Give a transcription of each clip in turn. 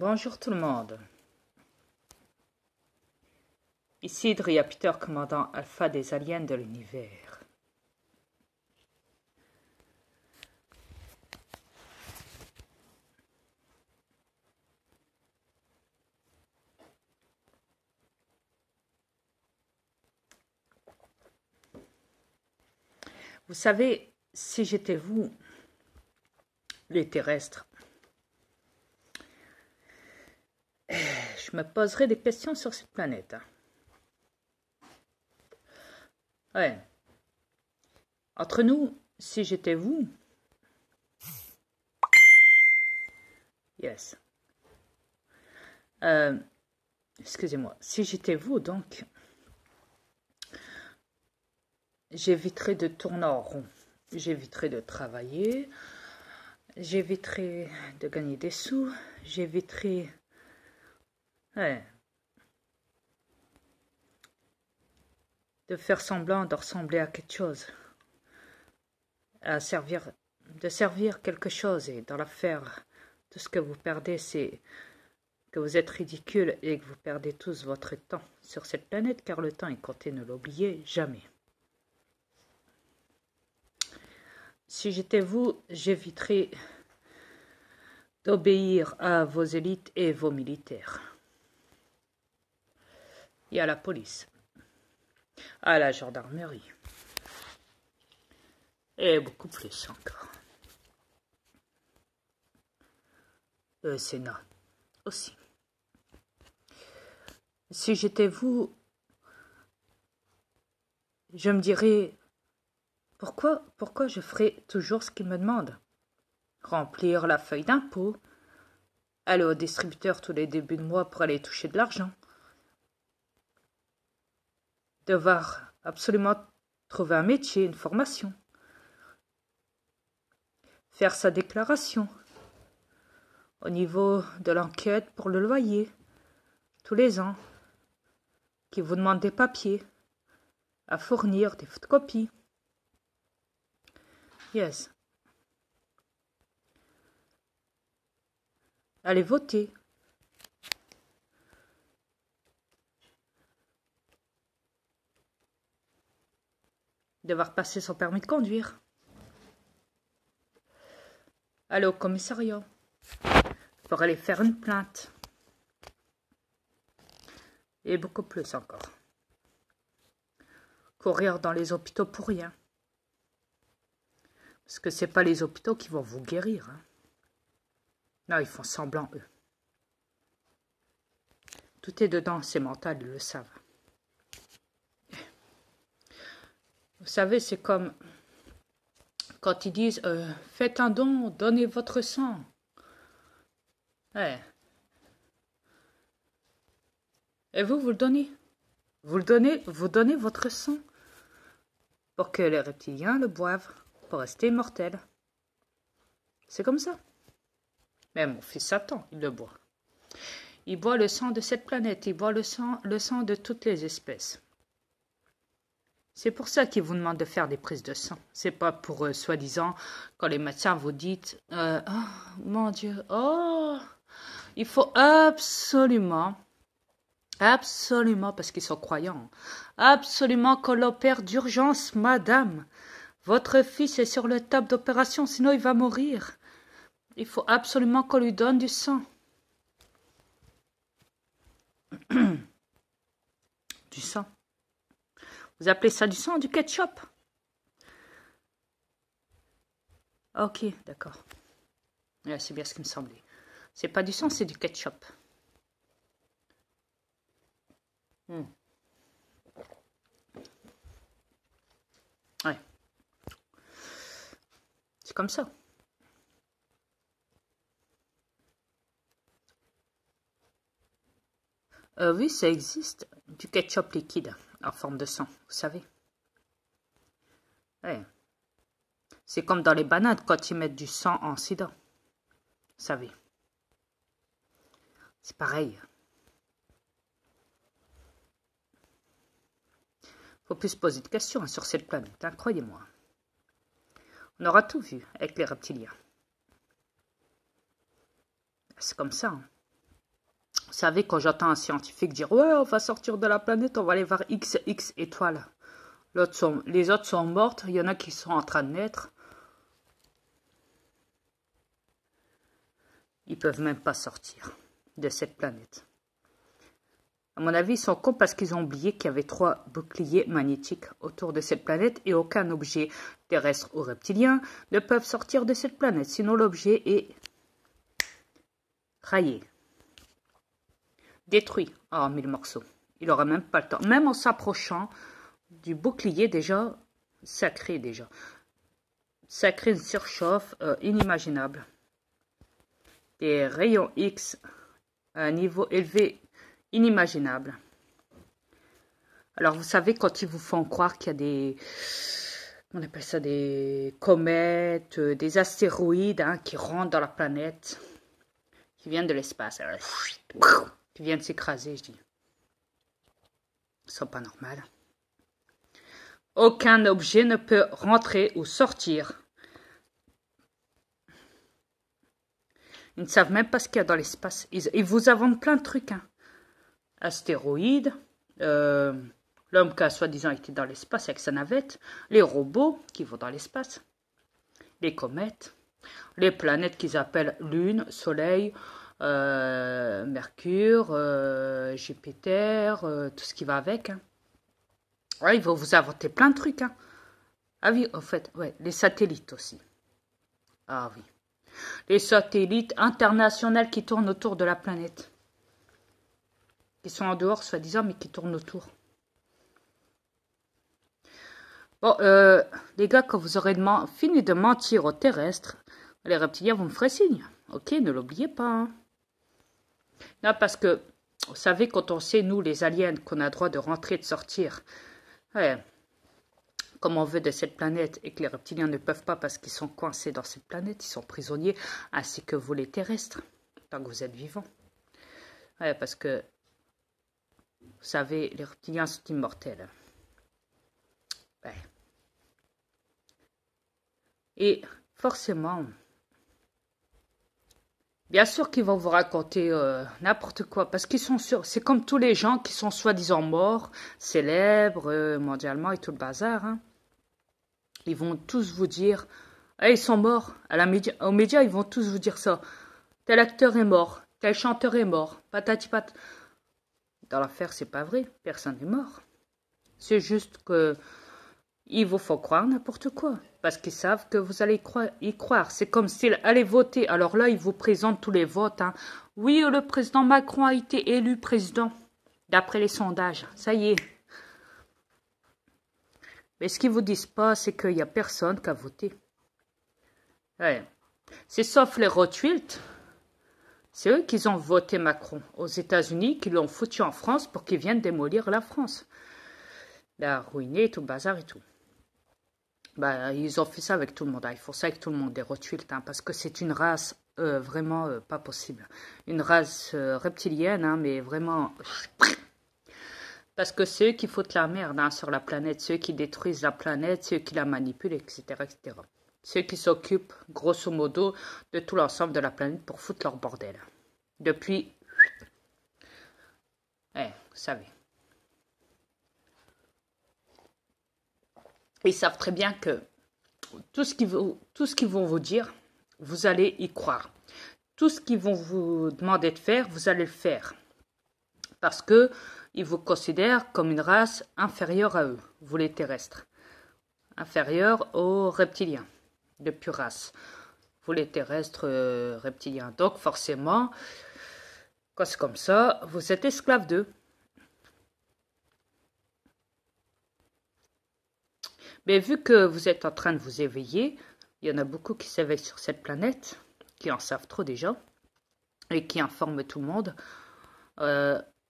Bonjour tout le monde. Ici Dria Peter, commandant Alpha des aliens de l'univers. Vous savez, si j'étais vous, les terrestres, je me poserais des questions sur cette planète. Ouais. Entre nous, si j'étais vous... Yes. Excusez-moi. Si j'étais vous, donc... J'éviterais de tourner en rond. J'éviterais de travailler. J'éviterais de gagner des sous. J'éviterais... Ouais. De faire semblant de ressembler à quelque chose. De servir quelque chose. Et dans l'affaire, tout ce que vous perdez, c'est que vous êtes ridicule et que vous perdez tous votre temps sur cette planète, car le temps est compté, ne l'oubliez jamais. Si j'étais vous, j'éviterais d'obéir à vos élites et vos militaires. Et à la police, à la gendarmerie, et beaucoup plus encore. Le Sénat aussi. Si j'étais vous, je me dirais, pourquoi je ferais toujours ce qu'ils me demandent? Remplir la feuille d'impôt, aller au distributeur tous les débuts de mois pour aller toucher de l'argent, devoir absolument trouver un métier, une formation, faire sa déclaration au niveau de l'enquête pour le loyer, tous les ans, qui vous demande des papiers à fournir, des photocopies. Yes. Allez voter. Devoir passer son permis de conduire. Aller au commissariat. Pour aller faire une plainte. Et beaucoup plus encore. Courir dans les hôpitaux pour rien. Parce que c'est pas les hôpitaux qui vont vous guérir. Hein. Non, ils font semblant, eux. Tout est dedans, c'est mental, ils le savent. Vous savez, c'est comme quand ils disent faites un don, donnez votre sang. Ouais. Et vous le donnez. Vous donnez votre sang pour que les reptiliens le boivent, pour rester immortels. C'est comme ça. Même mon fils Satan, il le boit. Il boit le sang de cette planète, il boit le sang de toutes les espèces. C'est pour ça qu'ils vous demandent de faire des prises de sang. C'est pas pour, soi-disant, quand les médecins vous disent oh, mon Dieu, oh, il faut absolument, parce qu'ils sont croyants, absolument qu'on l'opère d'urgence, madame. Votre fils est sur le table d'opération, sinon il va mourir. Il faut absolument qu'on lui donne du sang. Du sang. Vous appelez ça du sang, du ketchup? Ok, d'accord. Ouais, c'est bien ce qui me semblait. C'est pas du sang, c'est du ketchup. Ouais. C'est comme ça. Oui, ça existe. Du ketchup liquide en forme de sang, vous savez. Ouais. C'est comme dans les bananes quand ils mettent du sang en sida. Vous savez. C'est pareil. Faut plus se poser de questions sur cette planète, hein, croyez-moi. On aura tout vu avec les reptiliens. C'est comme ça. Hein. Vous savez, quand j'entends un scientifique dire « Ouais, on va sortir de la planète, on va aller voir XX étoiles. » Les autres sont mortes, il y en a qui sont en train de naître. Ils peuvent même pas sortir de cette planète. À mon avis, ils sont cons parce qu'ils ont oublié qu'il y avait 3 boucliers magnétiques autour de cette planète et aucun objet terrestre ou reptilien ne peut sortir de cette planète. Sinon, l'objet est raillé, détruit en 1000 morceaux. Il n'aura même pas le temps. Même en s'approchant du bouclier, déjà, ça crée déjà. Ça crée une surchauffe inimaginable. Des rayons X à un niveau élevé inimaginable. Alors, vous savez, quand ils vous font croire qu'il y a des... On appelle ça des comètes, des astéroïdes hein, qui rentrent dans la planète, qui viennent de l'espace, qui viennent s'écraser, je dis. Ils sont pas normales. Aucun objet ne peut rentrer ou sortir. Ils ne savent même pas ce qu'il y a dans l'espace. Ils vous inventent plein de trucs. Hein. Astéroïdes, l'homme qui a soi-disant été dans l'espace avec sa navette, les robots qui vont dans l'espace, les comètes, les planètes qu'ils appellent Lune, Soleil, Mercure, Jupiter, tout ce qui va avec. Hein. Ouais, ils vont vous inventer plein de trucs. Hein. Ah oui, en fait, ouais, les satellites aussi. Ah oui. Les satellites internationaux qui tournent autour de la planète. Qui sont en dehors, soi-disant, mais qui tournent autour. Bon, les gars, quand vous aurez fini de mentir aux terrestres, les reptiliens vont me faire signe. Ok, ne l'oubliez pas. Hein. Non, parce que, vous savez, quand on sait, nous, les aliens, qu'on a le droit de rentrer et de sortir, ouais, comme on veut de cette planète, et que les reptiliens ne peuvent pas parce qu'ils sont coincés dans cette planète, ils sont prisonniers, ainsi que vous, les terrestres, tant que vous êtes vivants. Ouais, parce que, vous savez, les reptiliens sont immortels. Ouais. Et forcément, bien sûr qu'ils vont vous raconter n'importe quoi, parce qu'ils sont sûrs, c'est comme tous les gens qui sont soi-disant morts, célèbres mondialement et tout le bazar. Hein. Ils vont tous vous dire, ils sont morts. Aux médias, ils vont tous vous dire ça. Tel acteur est mort, tel chanteur est mort, patati pat. Dans l'affaire, c'est pas vrai, personne n'est mort. C'est juste que ils vous font croire n'importe quoi, parce qu'ils savent que vous allez y croire. C'est comme s'ils allaient voter. Alors là, ils vous présentent tous les votes. Hein. Oui, le président Macron a été élu président, d'après les sondages. Ça y est. Mais ce qu'ils ne vous disent pas, c'est qu'il n'y a personne qui a voté. Ouais. C'est sauf les Rothschild. C'est eux qui ont voté Macron aux États-Unis, qui l'ont foutu en France pour qu'ils viennent démolir la France. La ruiner, tout le bazar et tout. Bah, ils ont fait ça avec tout le monde. Hein. Ils font ça avec tout le monde, des Rothschild, hein, parce que c'est une race vraiment pas possible. Une race reptilienne, hein, mais vraiment... Parce que c'est eux qui foutent la merde hein, sur la planète, ceux qui détruisent la planète, ceux qui la manipulent, etc. etc. Ceux qui s'occupent, grosso modo, de tout l'ensemble de la planète pour foutre leur bordel. Depuis... vous savez. Ils savent très bien que tout ce qu'ils vont vous dire, vous allez y croire. Tout ce qu'ils vont vous demander de faire, vous allez le faire. Parce que ils vous considèrent comme une race inférieure à eux, vous les terrestres. Inférieure aux reptiliens, de pure race. Vous les terrestres reptiliens. Donc forcément, quand c'est comme ça, vous êtes esclaves d'eux. Mais vu que vous êtes en train de vous éveiller, il y en a beaucoup qui s'éveillent sur cette planète, qui en savent trop déjà, et qui informent tout le monde.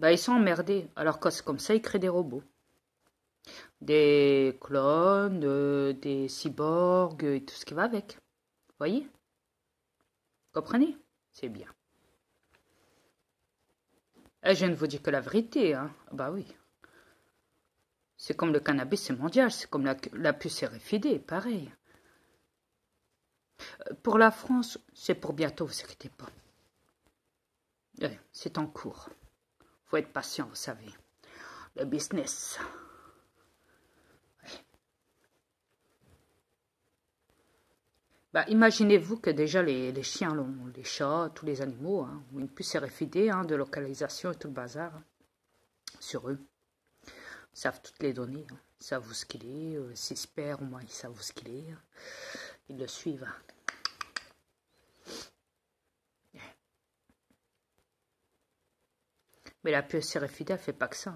Ils sont emmerdés. Alors quand c'est comme ça, ils créent des robots. Des clones, des cyborgs, et tout ce qui va avec. Vous voyez? Comprenez? C'est bien. Et je ne vous dis que la vérité, hein. Bah oui. C'est comme le cannabis, c'est mondial. C'est comme la puce RFID, pareil. Pour la France, c'est pour bientôt, vous inquiétez pas. C'est en cours. Faut être patient, vous savez. Le business. Bah, imaginez-vous que déjà les chiens, les chats, tous les animaux, hein, ont une puce RFID de localisation et tout le bazar sur eux. Ils savent toutes les données. Ils savent où ce qu'il est. S'il se perd, au moins ils savent où ce qu'il est. Ils le suivent. Mais la puce RFID, elle fait pas que ça.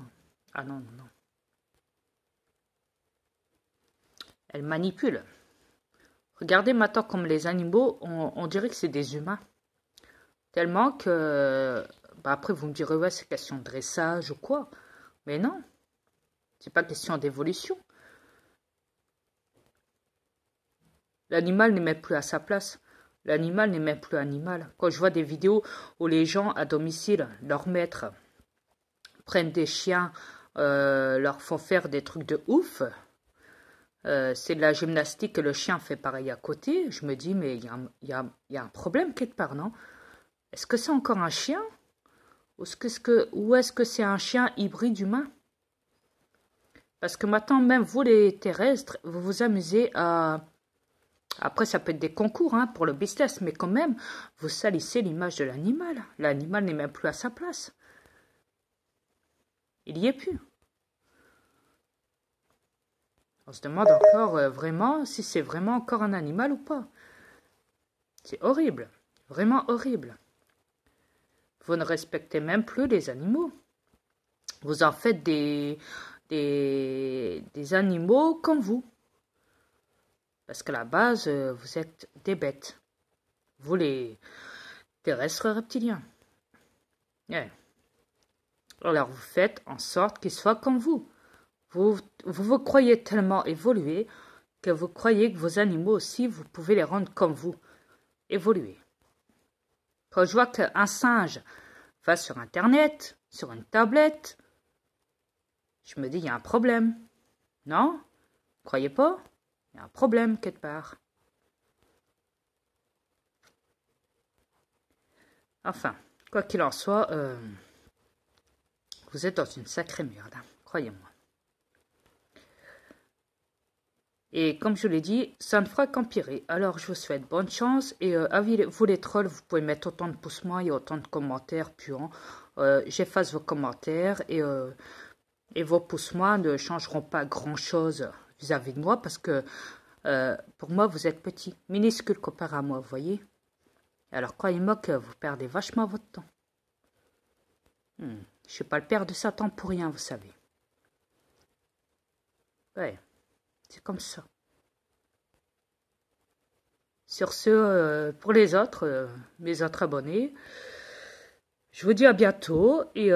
Ah non, non, non. Elle manipule. Regardez maintenant comme les animaux, on dirait que c'est des humains. Tellement que... Bah après, vous me direz, ouais, c'est question de dressage ou quoi. Mais non. C'est pas question d'évolution. L'animal n'est même plus à sa place. L'animal n'est même plus animal. Quand je vois des vidéos où les gens à domicile, leurs maîtres, prennent des chiens, leur font faire des trucs de ouf... c'est de la gymnastique et le chien fait pareil à côté. Je me dis, mais il y a un problème quelque part, non? Est-ce que c'est encore un chien? Ou est-ce que c'est un chien hybride humain? Parce que maintenant, même vous les terrestres, vous vous amusez à... Après, ça peut être des concours pour le business, mais quand même, vous salissez l'image de l'animal. L'animal n'est même plus à sa place. Il n'y est plus. On se demande encore vraiment si c'est vraiment encore un animal ou pas. C'est horrible, vraiment horrible. Vous ne respectez même plus les animaux. Vous en faites des animaux comme vous. Parce qu'à la base, vous êtes des bêtes. Vous les terrestres reptiliens. Yeah. Alors vous faites en sorte qu'ils soient comme vous. Vous croyez tellement évoluer que vous croyez que vos animaux aussi, vous pouvez les rendre comme vous. Évoluer. Quand je vois qu'un singe va sur Internet, sur une tablette, je me dis, il y a un problème. Non? Croyez pas? Il y a un problème quelque part. Enfin, quoi qu'il en soit, vous êtes dans une sacrée merde, croyez-moi. Et comme je l'ai dit, ça ne fera qu'empirer. Alors je vous souhaite bonne chance. Et vous les trolls, vous pouvez mettre autant de pouces moins et autant de commentaires puants. J'efface vos commentaires et vos pouces moins ne changeront pas grand-chose vis-à-vis de moi. Parce que pour moi, vous êtes petit, minuscule comparé à moi, vous voyez. Alors croyez-moi que vous perdez vachement votre temps. Je ne suis pas le père de Satan pour rien, vous savez. Ouais. C'est comme ça. Sur ce, pour les autres, mes autres abonnés, je vous dis à bientôt et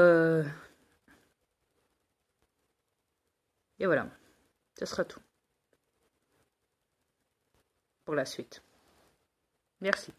voilà, ce sera tout pour la suite. Merci.